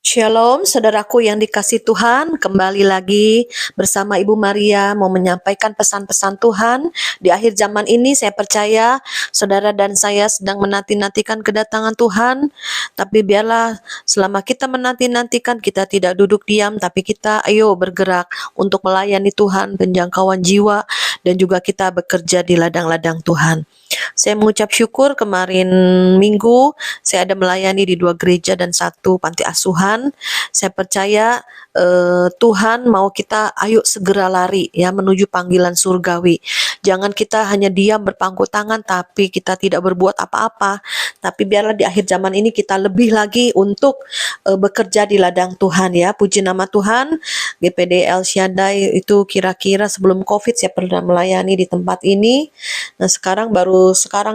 Shalom, saudaraku yang dikasih Tuhan, kembali lagi bersama Ibu Maria mau menyampaikan pesan-pesan Tuhan. Di akhir zaman ini saya percaya saudara dan saya sedang menanti-nantikan kedatangan Tuhan, tapi biarlah selama kita menanti-nantikan kita tidak duduk diam, tapi kita ayo bergerak untuk melayani Tuhan, penjangkauan jiwa, dan juga kita bekerja di ladang-ladang Tuhan. Saya mengucap syukur kemarin Minggu saya ada melayani di 2 gereja dan 1 panti asuhan. Saya percaya Tuhan mau kita ayo segera lari ya menuju panggilan surgawi. Jangan kita hanya diam berpangku tangan tapi kita tidak berbuat apa-apa. Tapi biarlah di akhir zaman ini kita lebih lagi untuk bekerja di ladang Tuhan ya. Puji nama Tuhan. GPD El Shaddai itu kira-kira sebelum Covid saya pernah melayani di tempat ini. Nah, sekarang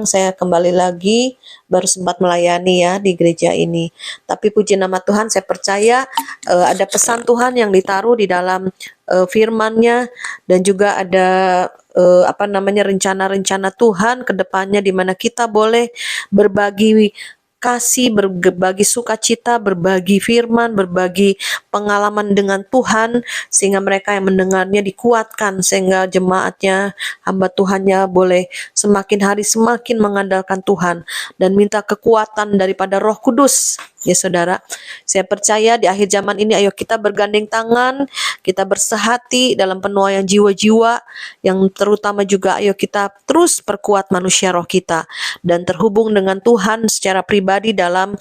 saya kembali lagi baru sempat melayani ya di gereja ini. Tapi puji nama Tuhan, saya percaya ada pesan Tuhan yang ditaruh di dalam firman-Nya dan juga ada rencana-rencana Tuhan ke depannya di mana kita boleh berbagi kasih, berbagi sukacita, berbagi firman, berbagi pengalaman dengan Tuhan, sehingga mereka yang mendengarnya dikuatkan, sehingga jemaatnya, hamba Tuhannya boleh semakin hari semakin mengandalkan Tuhan, dan minta kekuatan daripada Roh Kudus. Ya saudara, saya percaya di akhir zaman ini ayo kita bergandeng tangan, kita bersehati dalam penuaian jiwa-jiwa, yang terutama juga ayo kita terus perkuat manusia roh kita, dan terhubung dengan Tuhan secara pribadi dalam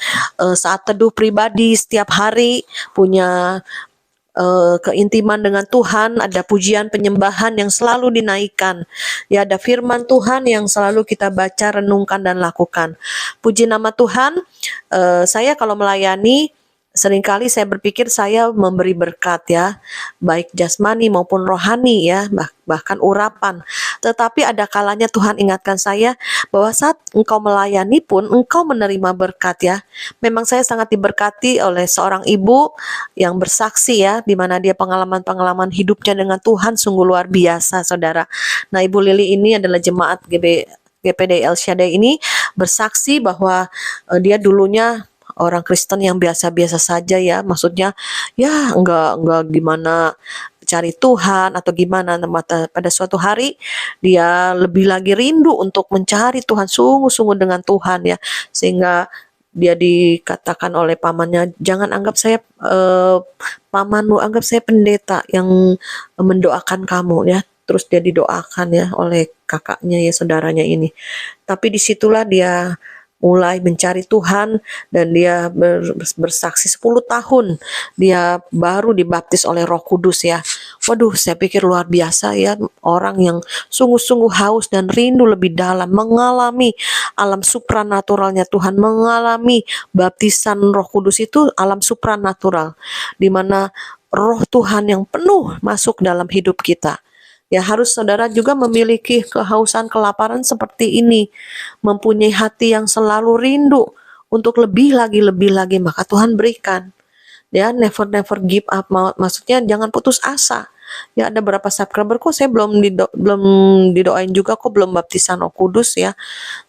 saat teduh pribadi setiap hari, punya keintiman dengan Tuhan, ada pujian penyembahan yang selalu dinaikkan. Ya, ada firman Tuhan yang selalu kita baca, renungkan dan lakukan. Puji nama Tuhan. Saya kalau melayani seringkali saya berpikir saya memberi berkat ya, baik jasmani maupun rohani ya, bahkan urapan. Tetapi ada kalanya Tuhan ingatkan saya bahwa saat engkau melayani pun engkau menerima berkat ya. Memang saya sangat diberkati oleh seorang ibu yang bersaksi ya, di mana dia pengalaman-pengalaman hidupnya dengan Tuhan sungguh luar biasa, saudara. Nah, Ibu Lili ini adalah jemaat GPD El Shaddai ini bersaksi bahwa dia dulunya orang Kristen yang biasa-biasa saja ya, maksudnya ya enggak gimana cari Tuhan atau gimana. Pada suatu hari dia lebih lagi rindu untuk mencari Tuhan sungguh-sungguh dengan Tuhan ya, sehingga dia dikatakan oleh pamannya, jangan anggap saya pamanmu, anggap saya pendeta yang mendoakan kamu ya. Terus dia didoakan ya oleh kakaknya ya, saudaranya ini. Tapi disitulah dia mulai mencari Tuhan, dan dia bersaksi 10 tahun dia baru dibaptis oleh Roh Kudus ya. Waduh, saya pikir luar biasa ya, orang yang sungguh-sungguh haus dan rindu lebih dalam mengalami alam supranaturalnya Tuhan, mengalami baptisan Roh Kudus itu alam supranatural, di mana Roh Tuhan yang penuh masuk dalam hidup kita. Ya, harus saudara juga memiliki kehausan, kelaparan seperti ini, mempunyai hati yang selalu rindu untuk lebih lagi, maka Tuhan berikan. Ya, never give up, maksudnya jangan putus asa. Ya, ada berapa subscriber kok saya belum didoain juga, kok belum baptisan Roh Kudus ya.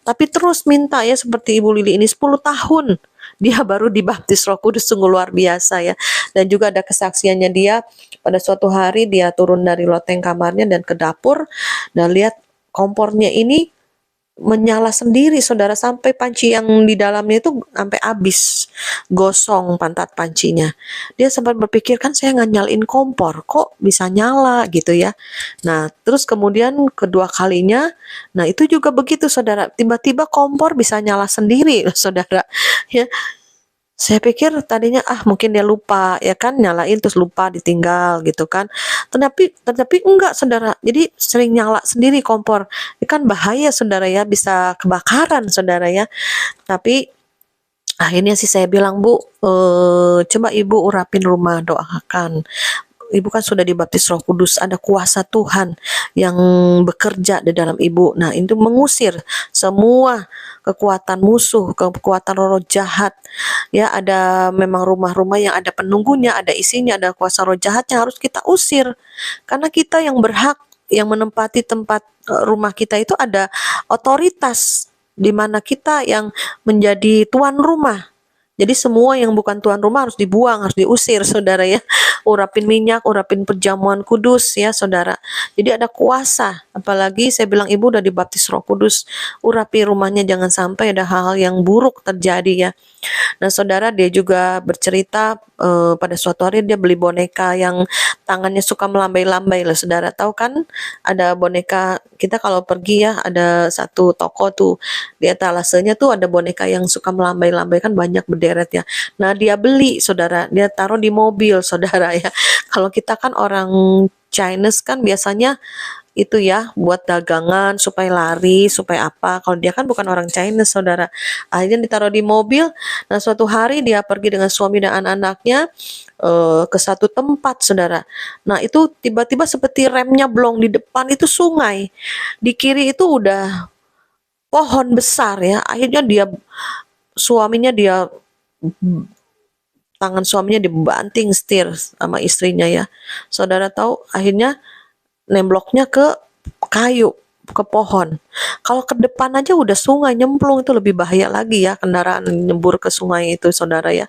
Tapi terus minta ya, seperti Ibu Lili ini 10 tahun dia baru dibaptis Roh Kudus, sungguh luar biasa ya. Dan juga ada kesaksiannya dia, pada suatu hari dia turun dari loteng kamarnya dan ke dapur, dan lihat kompornya ini menyala sendiri, saudara, sampai panci yang di dalamnya itu sampai habis, gosong pantat pancinya. Dia sempat berpikir, kan saya nggak nyalain kompor, kok bisa nyala gitu ya. Nah, terus kemudian kedua kalinya, nah itu juga begitu, saudara, tiba-tiba kompor bisa nyala sendiri, saudara. Ya, saya pikir tadinya mungkin dia lupa ya kan, nyalain terus lupa ditinggal gitu kan. Tetapi enggak, saudara. Jadi sering nyala sendiri kompor. Ini kan bahaya, saudara ya, bisa kebakaran, saudara ya. Tapi akhirnya sih saya bilang, Bu, coba Ibu urapin rumah, doakan. Ibu kan sudah dibaptis Roh Kudus, ada kuasa Tuhan yang bekerja di dalam Ibu. Nah, itu mengusir semua kekuatan musuh, kekuatan roh jahat. Ya, ada memang rumah-rumah yang ada penunggunya, ada isinya, ada kuasa roh jahat yang harus kita usir. Karena kita yang berhak, yang menempati tempat rumah kita itu ada otoritas, di mana kita yang menjadi tuan rumah. Jadi semua yang bukan tuan rumah harus dibuang, harus diusir, saudara ya. Urapin minyak, urapin perjamuan kudus ya, saudara. Jadi ada kuasa. Apalagi saya bilang ibu udah dibaptis Roh Kudus. Urapi rumahnya, jangan sampai ada hal-hal yang buruk terjadi ya. Nah, saudara, dia juga bercerita pada suatu hari dia beli boneka yang tangannya suka melambai-lambai lah, saudara. Tahu kan ada boneka, kita kalau pergi ya ada satu toko tuh di etalasenya tuh ada boneka yang suka melambai-lambai, kan banyak berderet ya. Nah, dia beli, saudara, dia taruh di mobil, saudara ya. Kalau kita kan orang Chinese kan biasanya itu ya buat dagangan supaya lari supaya apa. Kalau dia kan bukan orang Chinese, saudara. Akhirnya ditaruh di mobil. Nah, suatu hari dia pergi dengan suami dan anak-anaknya ke satu tempat, saudara. Nah, itu tiba-tiba seperti remnya blong, di depan itu sungai, di kiri itu udah pohon besar ya. Akhirnya suaminya dia tangan suaminya dibanting setir sama istrinya ya. Saudara tahu akhirnya nembloknya ke kayu, ke pohon. Kalau ke depan aja udah sungai nyemplung, itu lebih bahaya lagi ya, kendaraan nyebur ke sungai itu, saudara ya.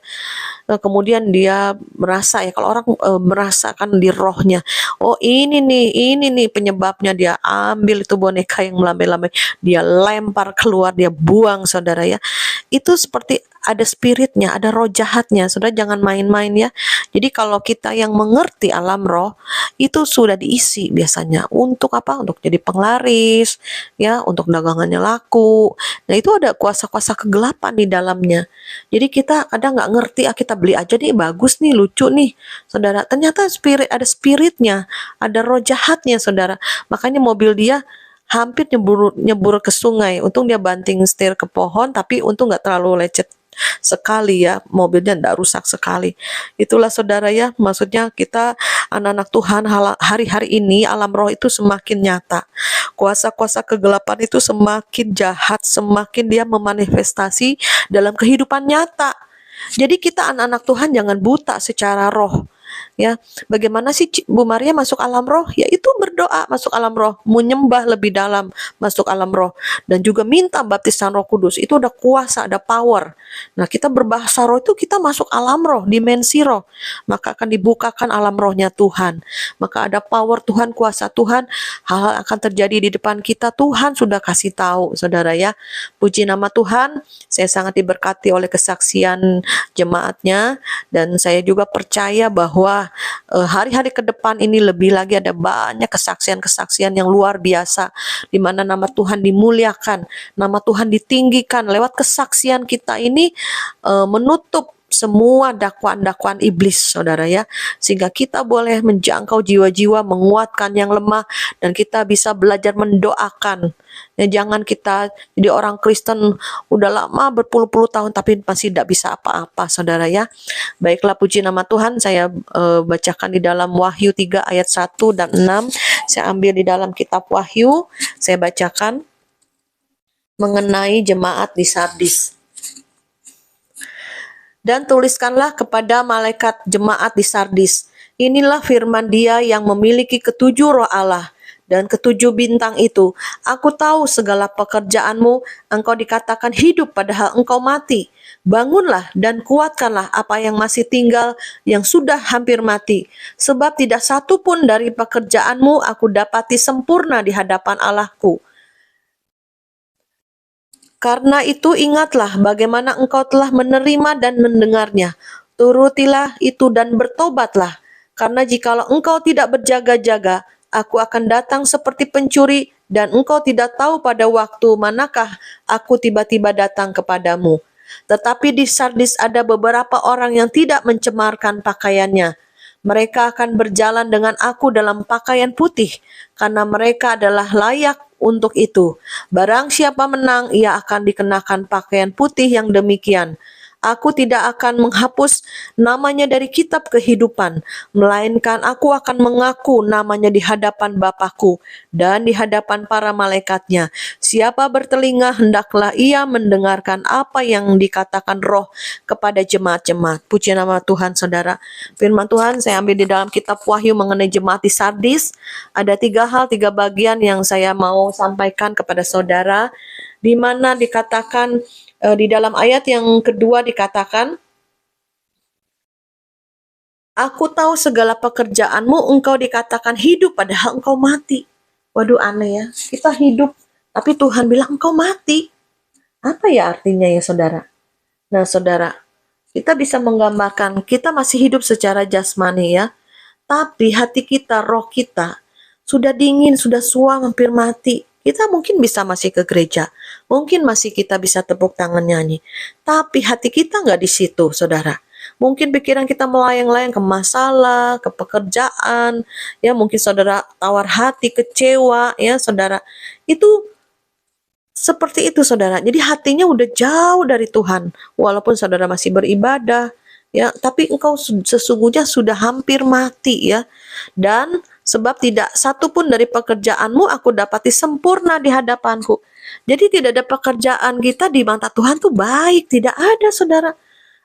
Kemudian dia merasa ya, kalau orang merasakan di rohnya, oh ini nih penyebabnya, dia ambil itu boneka yang melambai-lambai, dia lempar keluar, dia buang, saudara ya. Itu seperti ada spiritnya, ada roh jahatnya, saudara, jangan main-main ya. Jadi kalau kita yang mengerti alam roh, itu sudah diisi biasanya untuk apa? Untuk jadi penglaris, ya, untuk dagangannya laku. Nah, itu ada kuasa-kuasa kegelapan di dalamnya. Jadi kita kadang nggak ngerti, kita beli aja nih, bagus nih, lucu nih, saudara. Ternyata ada spiritnya, ada roh jahatnya, saudara. Makanya mobil dia hampir nyebur ke sungai. Untung dia banting setir ke pohon, tapi untung nggak terlalu lecet sekali ya, mobilnya tidak rusak sekali. Itulah, saudara ya, maksudnya kita anak-anak Tuhan hari-hari ini alam roh itu semakin nyata, kuasa-kuasa kegelapan itu semakin jahat, semakin dia memanifestasi dalam kehidupan nyata. Jadi kita anak-anak Tuhan jangan buta secara roh. Ya, bagaimana sih Bu Maria masuk alam roh? Yaitu berdoa masuk alam roh, menyembah lebih dalam masuk alam roh, dan juga minta baptisan Roh Kudus. Itu ada kuasa, ada power. Nah, kita berbahasa roh itu kita masuk alam roh, dimensi roh, maka akan dibukakan alam rohnya Tuhan. Maka ada power Tuhan, kuasa Tuhan, hal-hal akan terjadi di depan kita. Tuhan sudah kasih tahu, saudara ya. Puji nama Tuhan. Saya sangat diberkati oleh kesaksian jemaatnya, dan saya juga percaya bahwa hari-hari ke depan ini lebih lagi ada banyak kesaksian-kesaksian yang luar biasa, di mana nama Tuhan dimuliakan, nama Tuhan ditinggikan lewat kesaksian kita ini, menutup semua dakwaan-dakwaan iblis, saudara ya, sehingga kita boleh menjangkau jiwa-jiwa, menguatkan yang lemah, dan kita bisa belajar mendoakan. Ya, jangan kita jadi orang Kristen udah lama berpuluh-puluh tahun tapi masih tidak bisa apa-apa, saudara ya. Baiklah, puji nama Tuhan. Saya bacakan di dalam Wahyu 3 ayat 1 dan 6. Saya ambil di dalam kitab Wahyu, saya bacakan mengenai jemaat di Sardis. Dan tuliskanlah kepada malaikat jemaat di Sardis, inilah firman Dia yang memiliki ketujuh roh Allah dan ketujuh bintang itu. Aku tahu segala pekerjaanmu, engkau dikatakan hidup padahal engkau mati. Bangunlah dan kuatkanlah apa yang masih tinggal, yang sudah hampir mati. Sebab tidak satu pun dari pekerjaanmu aku dapati sempurna di hadapan Allahku. Karena itu ingatlah bagaimana engkau telah menerima dan mendengarnya. Turutilah itu dan bertobatlah. Karena jikalau engkau tidak berjaga-jaga, aku akan datang seperti pencuri, dan engkau tidak tahu pada waktu manakah aku tiba-tiba datang kepadamu. Tetapi di Sardis ada beberapa orang yang tidak mencemarkan pakaiannya. Mereka akan berjalan dengan aku dalam pakaian putih, karena mereka adalah layak untuk itu. Barang siapa menang, ia akan dikenakan pakaian putih yang demikian. Aku tidak akan menghapus namanya dari kitab kehidupan, melainkan aku akan mengaku namanya di hadapan Bapakku dan di hadapan para malaikatnya. Siapa bertelinga, hendaklah ia mendengarkan apa yang dikatakan Roh kepada jemaat-jemaat. Puji nama Tuhan, saudara. Firman Tuhan saya ambil di dalam kitab Wahyu mengenai jemaat di Sardis. Ada 3 hal, 3 bagian yang saya mau sampaikan kepada saudara, di mana dikatakan di dalam ayat yang kedua dikatakan, Aku tahu segala pekerjaanmu, engkau dikatakan hidup padahal engkau mati. Waduh, aneh ya. Kita hidup, tapi Tuhan bilang engkau mati. Apa ya artinya ya saudara? Nah saudara, kita bisa menggambarkan kita masih hidup secara jasmani ya. Tapi hati kita, roh kita sudah dingin, sudah suam, hampir mati. Kita mungkin bisa masih ke gereja, mungkin masih kita bisa tepuk tangan nyanyi. Tapi hati kita nggak di situ, saudara. Mungkin pikiran kita melayang-layang ke masalah, ke pekerjaan, ya mungkin saudara tawar hati, kecewa, ya saudara. Itu seperti itu saudara. Jadi hatinya udah jauh dari Tuhan. Walaupun saudara masih beribadah, ya, tapi engkau sesungguhnya sudah hampir mati ya. Dan sebab tidak satu pun dari pekerjaanmu aku dapati sempurna di hadapanku. Jadi tidak ada pekerjaan kita di mata Tuhan tuh baik, tidak ada saudara.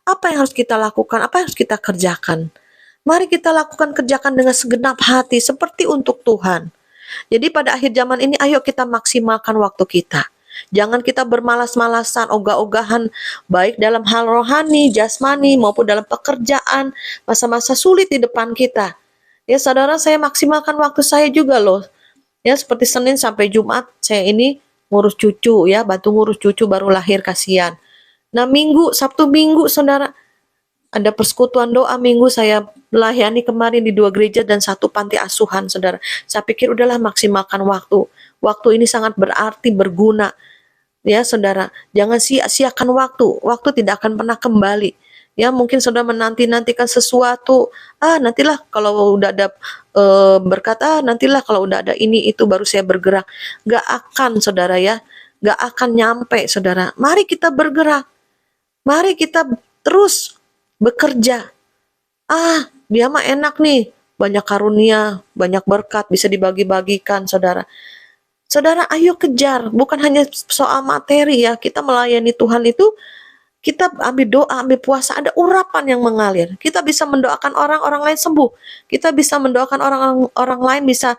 Apa yang harus kita lakukan? Apa yang harus kita kerjakan? Mari kita lakukan kerjakan dengan segenap hati seperti untuk Tuhan. Jadi pada akhir zaman ini ayo kita maksimalkan waktu kita. Jangan kita bermalas-malasan, ogah-ogahan, baik dalam hal rohani, jasmani, maupun dalam pekerjaan, masa-masa sulit di depan kita. Ya saudara, saya maksimalkan waktu saya juga loh. Ya seperti Senin sampai Jumat, saya ini ngurus cucu ya, bantu ngurus cucu baru lahir, kasihan. Nah Minggu, Sabtu Minggu saudara, ada persekutuan doa minggu saya melayani kemarin di 2 gereja dan 1 panti asuhan, saudara. Saya pikir udahlah maksimalkan waktu. Waktu ini sangat berarti, berguna. Ya, saudara. Jangan sia-siakan waktu. Waktu tidak akan pernah kembali. Ya, mungkin saudara menanti-nantikan sesuatu. Nantilah kalau udah ada berkat, nantilah kalau udah ada ini, itu baru saya bergerak. Gak akan, saudara ya. Gak akan nyampe, saudara. Mari kita bergerak. Mari kita terus bekerja. Dia mah enak nih, banyak karunia, banyak berkat bisa dibagi-bagikan, saudara. Saudara, ayo kejar, bukan hanya soal materi ya. Kita melayani Tuhan itu, kita ambil doa, ambil puasa, ada urapan yang mengalir. Kita bisa mendoakan orang-orang lain sembuh. Kita bisa mendoakan orang-orang lain bisa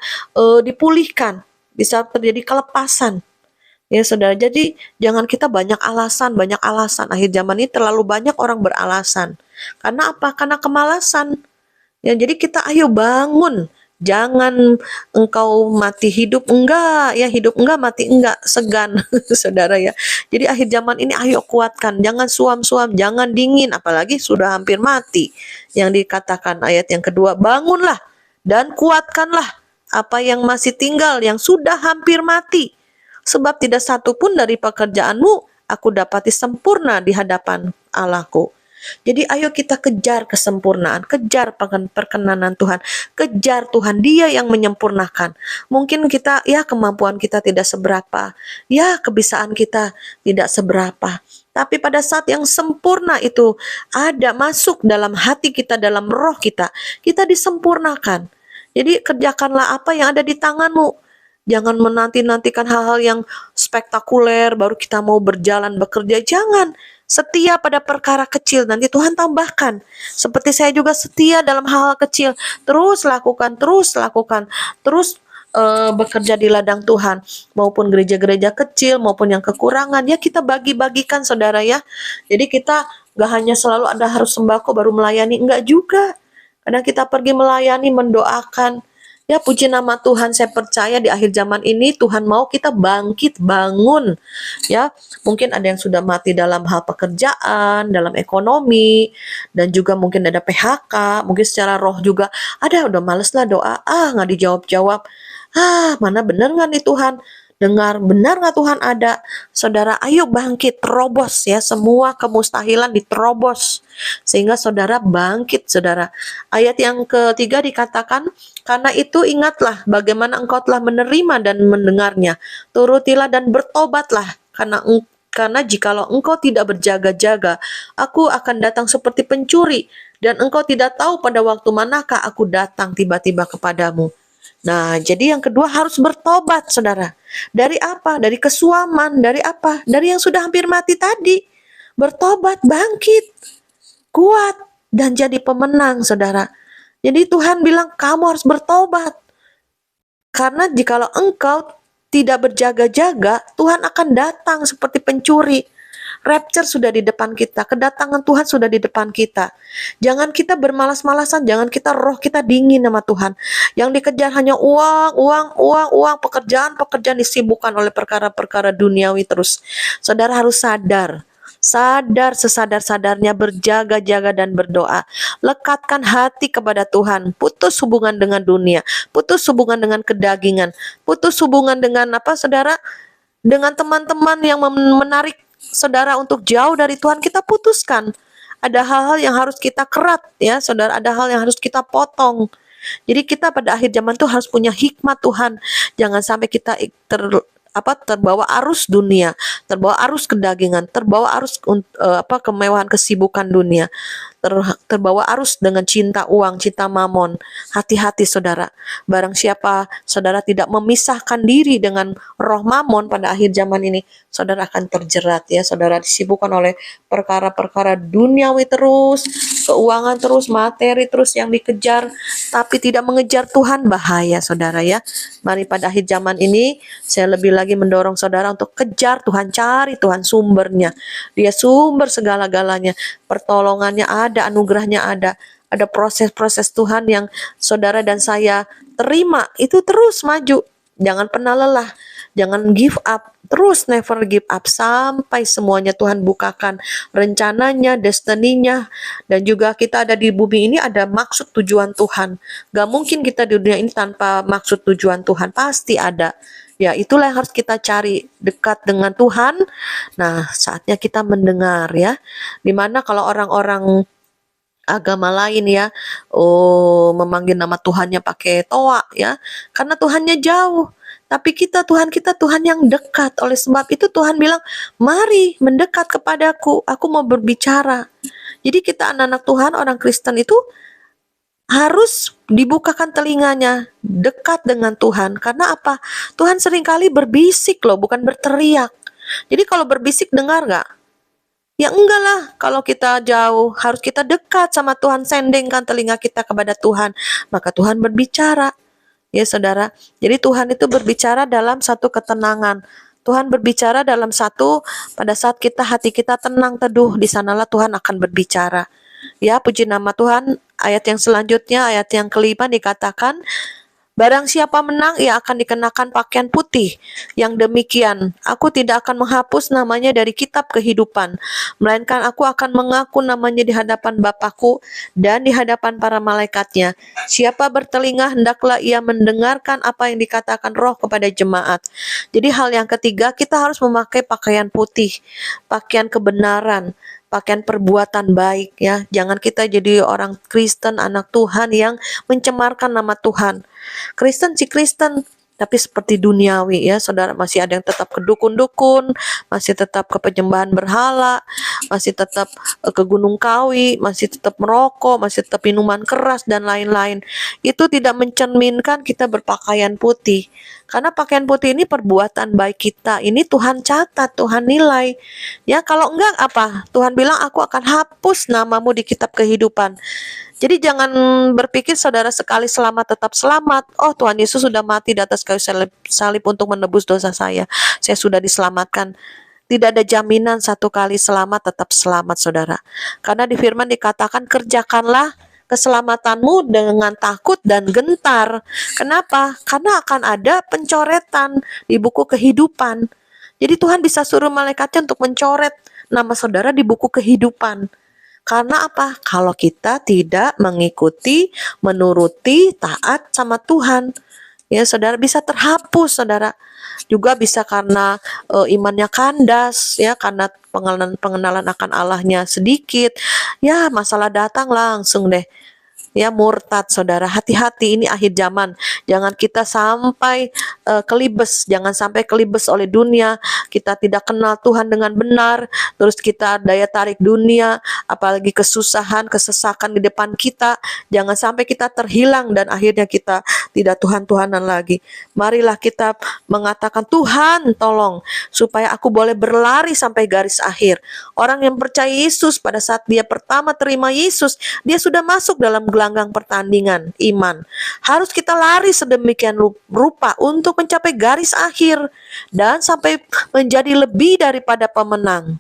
dipulihkan, bisa terjadi kelepasan. Ya saudara, jadi jangan kita banyak alasan. Akhir zaman ini terlalu banyak orang beralasan. Karena apa? Karena kemalasan. Ya, jadi kita ayo bangun. Jangan engkau mati hidup enggak, ya hidup enggak mati enggak, segan saudara ya. Jadi akhir zaman ini ayo kuatkan, jangan suam-suam, jangan dingin, apalagi sudah hampir mati. Yang dikatakan ayat yang kedua, bangunlah dan kuatkanlah apa yang masih tinggal, yang sudah hampir mati. Sebab tidak satu pun dari pekerjaanmu aku dapati sempurna di hadapan Allahku. Jadi ayo kita kejar kesempurnaan, kejar perkenanan Tuhan, kejar Tuhan, Dia yang menyempurnakan. Mungkin kita, ya kemampuan kita tidak seberapa, ya kebisaan kita tidak seberapa. Tapi pada saat yang sempurna itu ada masuk dalam hati kita, dalam roh kita disempurnakan. Jadi kerjakanlah apa yang ada di tanganmu. Jangan menanti-nantikan hal-hal yang spektakuler baru kita mau berjalan bekerja. Jangan. Setia pada perkara kecil, nanti Tuhan tambahkan. Seperti saya juga setia dalam hal-hal kecil. Terus lakukan, terus bekerja di ladang Tuhan. Maupun gereja-gereja kecil, maupun yang kekurangan. Ya kita bagi-bagikan saudara ya. Jadi kita gak hanya selalu ada harus sembako baru melayani. Enggak juga. Kadang kita pergi melayani, mendoakan. Ya puji nama Tuhan, saya percaya di akhir zaman ini Tuhan mau kita bangkit, bangun. Ya, mungkin ada yang sudah mati dalam hal pekerjaan, dalam ekonomi, dan juga mungkin ada PHK, mungkin secara roh juga, udah males lah doa, nggak dijawab-jawab. Mana bener nggak nih Tuhan? Dengar, benar nggak Tuhan ada? Saudara, ayo bangkit, terobos ya, semua kemustahilan diterobos. Sehingga saudara bangkit, saudara. Ayat yang ketiga dikatakan, karena itu ingatlah bagaimana engkau telah menerima dan mendengarnya. Turutilah dan bertobatlah, karena jikalau engkau tidak berjaga-jaga, aku akan datang seperti pencuri, dan engkau tidak tahu pada waktu manakah aku datang tiba-tiba kepadamu. Nah, jadi yang kedua harus bertobat, saudara. Dari apa? Dari kesuaman, dari apa? Dari yang sudah hampir mati tadi. Bertobat, bangkit, kuat, dan jadi pemenang, saudara. Jadi Tuhan bilang, kamu harus bertobat. Karena jikalau engkau tidak berjaga-jaga, Tuhan akan datang seperti pencuri. Rapture sudah di depan kita, kedatangan Tuhan sudah di depan kita. Jangan kita bermalas-malasan, jangan kita roh kita dingin sama Tuhan. Yang dikejar hanya uang, uang, uang, uang, pekerjaan disibukkan oleh perkara-perkara duniawi terus. Saudara harus sadar. Sadar sesadar-sadarnya, berjaga-jaga dan berdoa. Lekatkan hati kepada Tuhan. Putus hubungan dengan dunia. Putus hubungan dengan kedagingan. Putus hubungan dengan apa, saudara? Dengan teman-teman yang menarik saudara untuk jauh dari Tuhan, kita putuskan. Ada hal-hal yang harus kita kerat, ya saudara. Ada hal yang harus kita potong. Jadi kita pada akhir zaman tuh harus punya hikmat Tuhan. Jangan sampai kita terbawa arus dunia, terbawa arus kedagingan, terbawa arus kemewahan kesibukan dunia, terbawa arus dengan cinta uang, cinta mamon. Hati-hati saudara. Barang siapa saudara tidak memisahkan diri dengan roh mamon pada akhir zaman ini, saudara akan terjerat, ya. Saudara disibukkan oleh perkara-perkara duniawi terus, keuangan terus, materi terus yang dikejar, tapi tidak mengejar Tuhan, bahaya saudara, ya. Mari pada akhir zaman ini saya lebih lagi mendorong saudara untuk kejar Tuhan, cari Tuhan sumbernya. Dia sumber segala-galanya, pertolongannya ada, anugerahnya ada proses-proses Tuhan yang saudara dan saya terima, itu terus maju. Jangan pernah lelah, jangan give up, terus never give up sampai semuanya Tuhan bukakan rencananya, destininya. Dan juga kita ada di bumi ini ada maksud tujuan Tuhan. Gak mungkin kita di dunia ini tanpa maksud tujuan Tuhan, pasti ada. Ya, itulah yang harus kita cari, dekat dengan Tuhan. Nah, saatnya kita mendengar, ya. Dimana kalau orang-orang agama lain, ya, memanggil nama Tuhannya pakai toa, ya, karena Tuhannya jauh. Tapi Tuhan kita Tuhan yang dekat. Oleh sebab itu Tuhan bilang, mari mendekat kepadaku, aku mau berbicara. Jadi kita anak-anak Tuhan, orang Kristen itu harus dibukakan telinganya, dekat dengan Tuhan. Karena apa? Tuhan seringkali berbisik loh, bukan berteriak. Jadi kalau berbisik dengar gak? Ya enggak lah, kalau kita jauh, harus kita dekat sama Tuhan, sendengkan telinga kita kepada Tuhan, maka Tuhan berbicara. Ya saudara, jadi Tuhan itu berbicara dalam satu ketenangan. Tuhan berbicara dalam satu, pada saat hati kita tenang teduh, di sanalah Tuhan akan berbicara. Ya, puji nama Tuhan. Ayat yang selanjutnya, ayat yang kelima dikatakan, barang siapa menang, ia akan dikenakan pakaian putih. Yang demikian, aku tidak akan menghapus namanya dari kitab kehidupan, melainkan aku akan mengaku namanya di hadapan Bapakku dan di hadapan para malaikatnya. Siapa bertelinga, hendaklah ia mendengarkan apa yang dikatakan Roh kepada jemaat. Jadi hal yang ketiga, kita harus memakai pakaian putih, pakaian kebenaran, pakaian perbuatan baik, ya. Jangan kita jadi orang Kristen, anak Tuhan yang mencemarkan nama Tuhan. Kristen si Kristen, tapi seperti duniawi, ya saudara. Masih ada yang tetap ke dukun-dukun, masih tetap ke penyembahan berhala, masih tetap ke Gunung Kawi, masih tetap merokok, masih tetap minuman keras dan lain-lain. Itu tidak mencerminkan kita berpakaian putih. Karena pakaian putih ini perbuatan baik kita. Ini Tuhan catat, Tuhan nilai. Ya, kalau enggak apa? Tuhan bilang, aku akan hapus namamu di kitab kehidupan. Jadi jangan berpikir saudara sekali selamat tetap selamat. Oh, Tuhan Yesus sudah mati di atas kayu salib untuk menebus dosa saya. Saya sudah diselamatkan. Tidak ada jaminan satu kali selamat tetap selamat, saudara. Karena di firman dikatakan, kerjakanlah keselamatanmu dengan takut dan gentar. Kenapa? Karena akan ada pencoretan di buku kehidupan. Jadi Tuhan bisa suruh malaikatnya untuk mencoret nama saudara di buku kehidupan. Karena apa? Kalau kita tidak mengikuti, menuruti, taat sama Tuhan, ya saudara, bisa terhapus, saudara. Juga bisa karena imannya kandas, ya, karena pengenalan akan Allahnya sedikit. Ya, masalah datang langsung deh. Ya, murtad, saudara. Hati-hati, ini akhir zaman. Jangan kita sampai kelibes, jangan sampai kelibes oleh dunia. Kita tidak kenal Tuhan dengan benar, terus kita daya tarik dunia, apalagi kesusahan, kesesakan di depan kita. Jangan sampai kita terhilang dan akhirnya kita tidak Tuhan-Tuhanan lagi. Marilah kita mengatakan, Tuhan tolong supaya aku boleh berlari sampai garis akhir. Orang yang percaya Yesus, pada saat dia pertama terima Yesus, dia sudah masuk dalam gelanggang pertandingan iman. Harus kita lari sedemikian rupa untuk mencapai garis akhir dan sampai menjadi lebih daripada pemenang.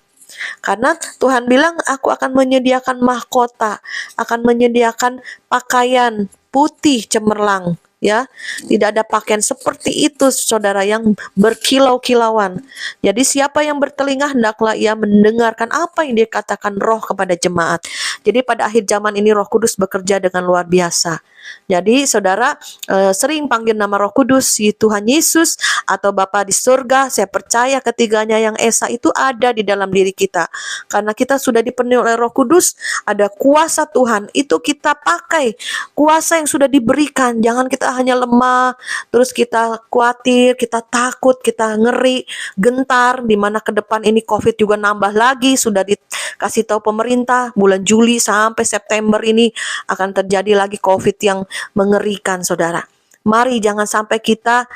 Karena Tuhan bilang, aku akan menyediakan mahkota, akan menyediakan pakaian putih cemerlang, ya. Tidak ada pakaian seperti itu, saudara, yang berkilau-kilauan. Jadi siapa yang bertelinga hendaklah ia mendengarkan apa yang dikatakan Roh kepada jemaat. Jadi pada akhir zaman ini Roh Kudus bekerja dengan luar biasa. Jadi saudara sering panggil nama Roh Kudus, si Tuhan Yesus atau Bapa di surga. Saya percaya ketiganya yang esa itu ada di dalam diri kita. Karena kita sudah dipenuhi oleh Roh Kudus, ada kuasa Tuhan. Itu kita pakai kuasa yang sudah diberikan. Jangan kita hanya lemah, terus kita khawatir, kita takut, kita ngeri, gentar, di mana ke depan ini COVID juga nambah lagi. Sudah dikasih tahu pemerintah bulan Juli sampai September ini akan terjadi lagi COVID yang mengerikan, saudara. Mari jangan sampai kita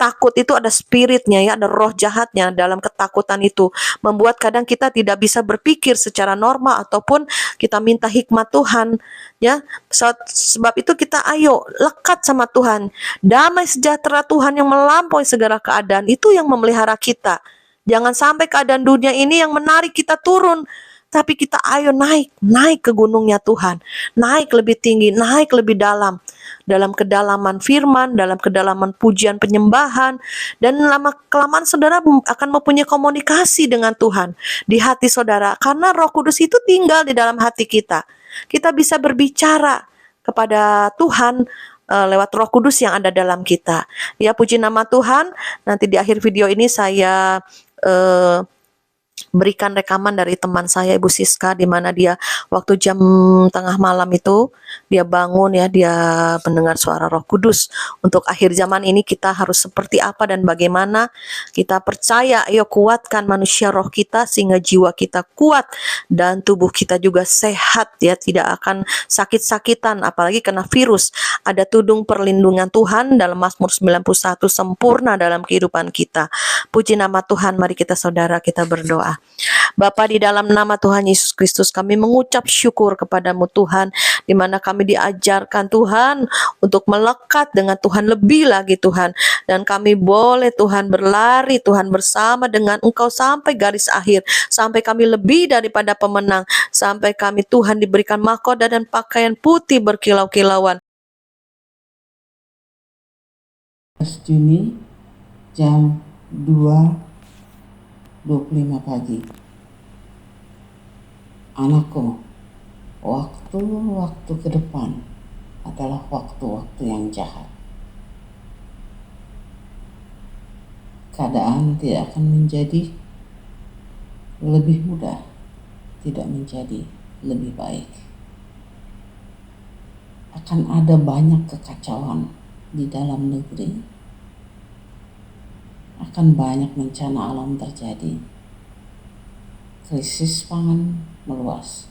takut. Itu ada spiritnya, ya, ada roh jahatnya dalam ketakutan itu, membuat kadang kita tidak bisa berpikir secara normal ataupun kita minta hikmat Tuhan, ya. Sebab itu kita ayo lekat sama Tuhan. Damai sejahtera Tuhan yang melampaui segala keadaan itu yang memelihara kita. Jangan sampai keadaan dunia ini yang menarik kita turun, tapi kita ayo naik ke gunungnya Tuhan, naik lebih tinggi, naik lebih dalam kedalaman firman, dalam kedalaman pujian penyembahan, dan lama kelamaan saudara akan mempunyai komunikasi dengan Tuhan di hati saudara, karena Roh Kudus itu tinggal di dalam hati kita. Kita bisa berbicara kepada Tuhan lewat Roh Kudus yang ada dalam kita. Ya, puji nama Tuhan. Nanti di akhir video ini saya berikan rekaman dari teman saya, Ibu Siska, di mana dia waktu jam tengah malam itu dia bangun, ya, dia mendengar suara Roh Kudus. Untuk akhir zaman ini kita harus seperti apa dan bagaimana kita percaya. Ayo kuatkan manusia roh kita sehingga jiwa kita kuat dan tubuh kita juga sehat, ya, tidak akan sakit-sakitan apalagi kena virus. Ada tudung perlindungan Tuhan dalam Mazmur 91 sempurna dalam kehidupan kita. Puji nama Tuhan. Mari kita saudara kita berdoa. Bapa, di dalam nama Tuhan Yesus Kristus kami mengucap syukur kepadamu Tuhan, di mana kami diajarkan Tuhan untuk melekat dengan Tuhan lebih lagi Tuhan, dan kami boleh Tuhan berlari Tuhan bersama dengan Engkau sampai garis akhir, sampai kami lebih daripada pemenang, sampai kami Tuhan diberikan mahkota dan pakaian putih berkilau-kilauan. Juni jam 2.25 pagi. Anakku, waktu-waktu ke depan adalah waktu-waktu yang jahat. Keadaan tidak akan menjadi lebih mudah, tidak menjadi lebih baik. Akan ada banyak kekacauan di dalam negeri, akan banyak bencana alam terjadi, krisis pangan meluas,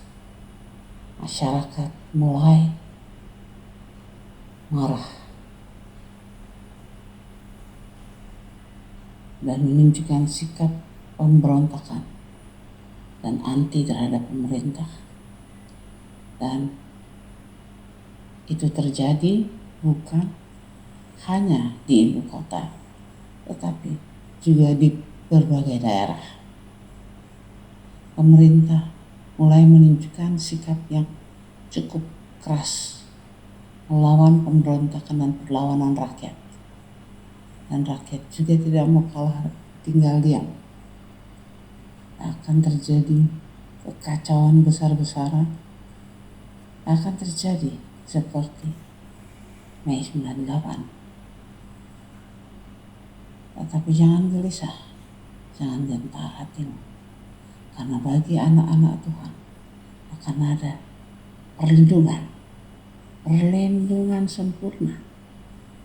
masyarakat mulai marah dan menunjukkan sikap pemberontakan dan anti terhadap pemerintah, dan itu terjadi bukan hanya di ibu kota, tetapi juga di berbagai daerah. Pemerintah mulai menunjukkan sikap yang cukup keras melawan pemberontakan dan perlawanan rakyat. Dan rakyat juga tidak mau kalah tinggal diam. Akan terjadi kekacauan besar-besaran, akan terjadi seperti Mei 98. Tetapi jangan gelisah, jangan gentar hatimu, karena bagi anak-anak Tuhan akan ada perlindungan sempurna,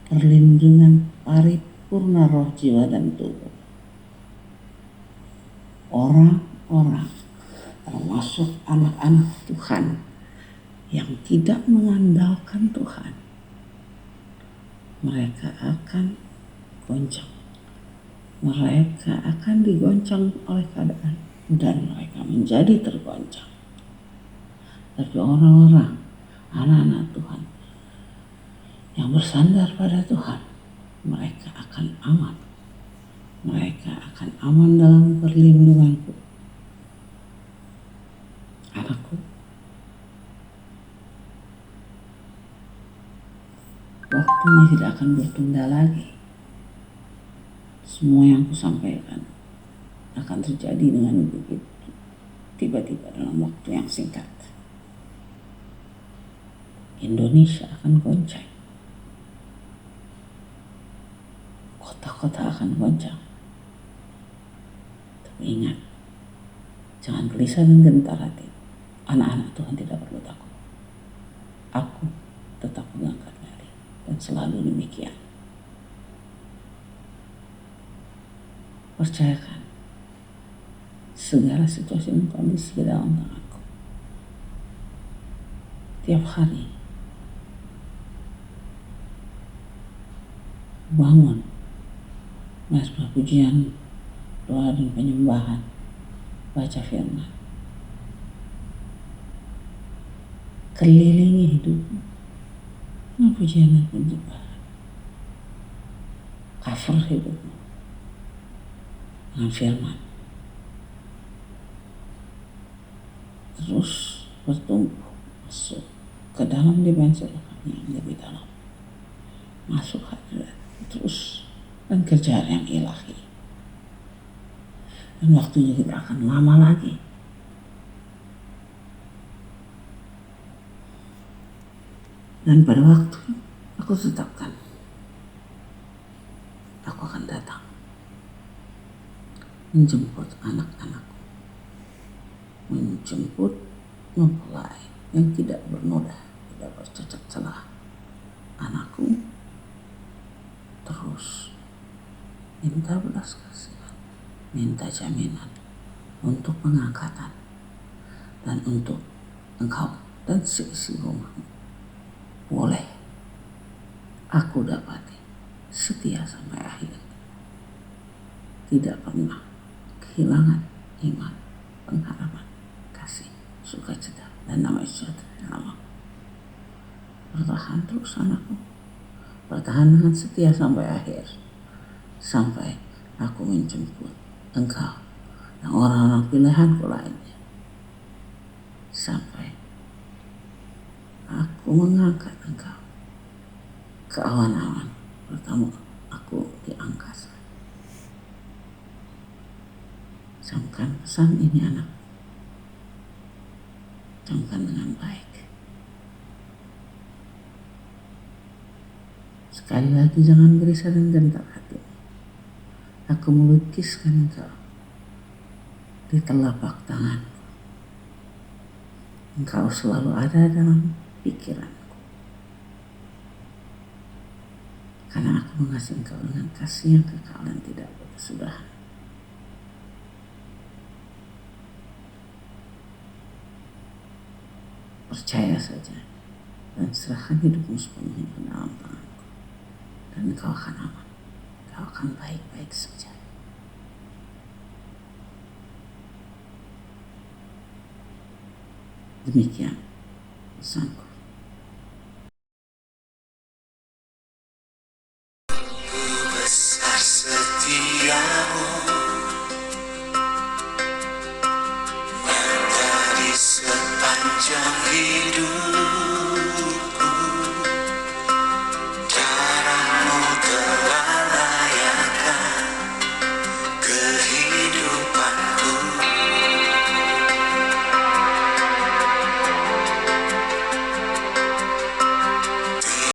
perlindungan paripurna roh, jiwa, dan tubuh. Orang-orang termasuk anak-anak Tuhan yang tidak mengandalkan Tuhan, mereka akan goncang. Mereka akan digoncang oleh keadaan dan mereka menjadi tergoncang. Tapi orang-orang, anak-anak Tuhan yang bersandar pada Tuhan, mereka akan aman. Mereka akan aman dalam perlindunganku. Anakku, waktunya tidak akan bertunda lagi. Semua yang kusampaikan akan terjadi dengan begitu tiba-tiba dalam waktu yang singkat. Indonesia akan goncang. Kota-kota akan goncang. Tapi ingat, jangan gelisah dan gentar hati. Anak-anak Tuhan tidak perlu takut. Aku tetap mengangkat nyali dan selalu demikian. Percayakan, segala situasi dan kondisi di dalam tanganku. Tiap hari bangun, mesbah pujian, doa dan penyembahan, baca firman. Kelilingi hidupmu dengan pujian dan penyembahan. Cover hidupmu dengan firman. Terus bertumbuh masuk ke dalam dimensi rohani yang lebih dalam. Masuk hadirat terus dan kejar yang ilahi. Dan waktunya tidak akan lama lagi. Dan pada waktu aku tetapkan, aku akan datang menjemput anak-anakku, menjemput mempelai yang tidak bernoda, tidak bercacat celah. Anakku terus minta belas kasihan, minta jaminan untuk pengangkatan dan untuk engkau dan seisi rumahmu. Boleh aku dapati setia sampai akhir, tidak pernah kehilangan iman, pengharapan, kasih, sukacita, dan nama sejahtera dalam. Bertahan terus anakku, bertahan dengan setia sampai akhir, sampai aku menjemput engkau dan orang-orang pilihanku lainnya, sampai aku mengangkat engkau ke awan-awan bertemu aku di angkasa. Camkan pesan ini anak, camkan dengan baik. Sekali lagi jangan gelisah dan gentar hati. Aku melukiskan engkau di telapak tanganku. Engkau selalu ada dalam pikiranku. Karena aku mengasihi engkau dengan kasih yang kekal dan tidak berkesudahan. Percaya saja dan serahkan hidupmu sepenuhnya ke dalam tanganku. Dan engkau akan aman. Engkau akan baik-baik saja. Demikian pesanku.